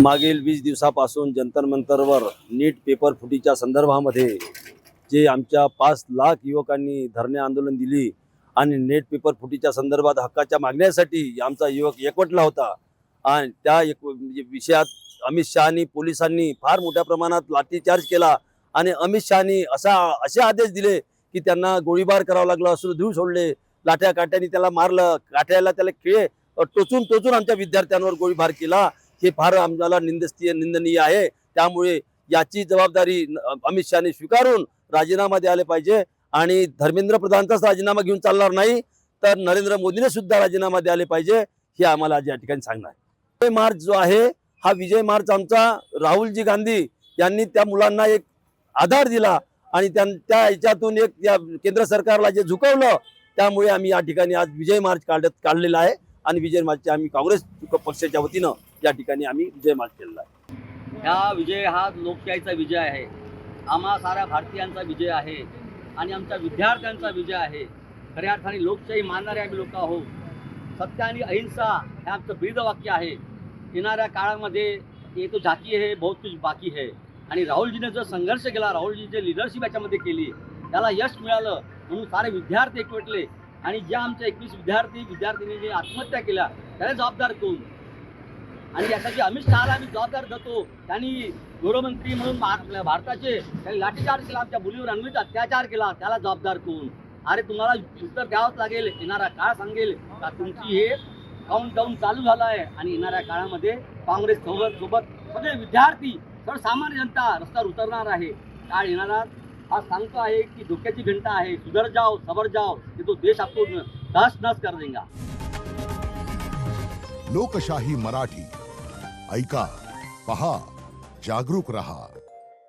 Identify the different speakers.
Speaker 1: मागील 20 दिवसापासून जंतर मंतरवर नीट पेपर फुटीच्या संदर्भामध्ये जे आमच्या 5 लाख युवकांनी धरणे आंदोलन दिली आणि नेट पेपर फुटीच्या संदर्भात हक्काच्या मागण्यासाठी आमचा युवक एकवटला होता आणि त्या विषयात अमित शहानी पोलिसांनी फार मोठ्या प्रमाणात लाठीचार्ज केला आणि अमित शहानी असे आदेश दिले की त्यांना गोळीबार करावा लागला, अश्रुधूर सोडले, लाठ्या काट्याने त्याला मारलं, काठ्याला त्याला खिळे टोचून आमच्या विद्यार्थ्यांवर गोळीबार केला। हे फार आम्हाला निंदनीय आहे। त्यामुळे याची जबाबदारी अमित शहानी स्वीकारून राजीनामा द्यायला पाहिजे आणि धर्मेंद्र प्रधानचाच राजीनामा घेऊन चालणार नाही तर नरेंद्र मोदीने सुद्धा राजीनामा द्यायला पाहिजे हे आम्हाला आज या ठिकाणी सांगणार आहे। विजय मार्च जो आहे हा विजय मार्च आमचा राहुलजी गांधी यांनी त्या मुलांना एक आधार दिला आणि त्या याच्यातून एक केंद्र सरकारला जे झुकवलं त्यामुळे आम्ही या ठिकाणी आज विजय मार्च काढलेला आहे आणि विजय मार्चचे आम्ही काँग्रेस पक्षाच्या वतीनं या ठिकाणी आम्ही विजय मार्च केलेला आहे।
Speaker 2: हा विजय हा लोकशाहीचा विजय आहे, आम्हा साऱ्या भारतीयांचा विजय आहे आणि आमच्या विद्यार्थ्यांचा विजय आहे। खऱ्या अर्थाने लोकशाही मानणारे आम्ही लोक आहोत। सत्य आणि अहिंसा हे आमचं ब्रीदवाक्य आहे। येणाऱ्या काळामध्ये ये तो झाकी है बहुत कुछ बाकी है आणि राहुलजीने जो संघर्ष केला, राहुलजी जे लिडरशिप याच्यामध्ये केली त्याला यश मिळालं म्हणून सारे विद्यार्थी एकवटले आणि ज्या आमच्या 21 विद्यार्थिनी जे आत्महत्या केल्या त्याला जबाबदार कोण आणि यासाठी अमित शहाला आम्ही जबाबदार देतो। त्यांनी गृहमंत्री म्हणून आपल्या भारताचे त्यांनी लाठीचार्ज केला, आमच्या मुलीवर अन्वित अत्याचार केला, त्याला जबाबदार कोण? अरे तुम्हाला उत्तर द्यावंच लागेल। येणारा काळ सांगेल का तुमची हे काउंटडाऊन चालू झाला आहे आणि येणाऱ्या काळामध्ये काँग्रेस सोबत सगळे विद्यार्थी सर्वसामान्य जनता रस्त्यावर उतरणार आहे। काळ येणारा हा सांगतो आहे की धोक्याची घंटा आहे, सुधर जाओ सबर जाओ, ये तो देश आपको तहस नहस कर देगा।
Speaker 3: लोकशाही मराठी ऐका, पहा, जागरूक रहा।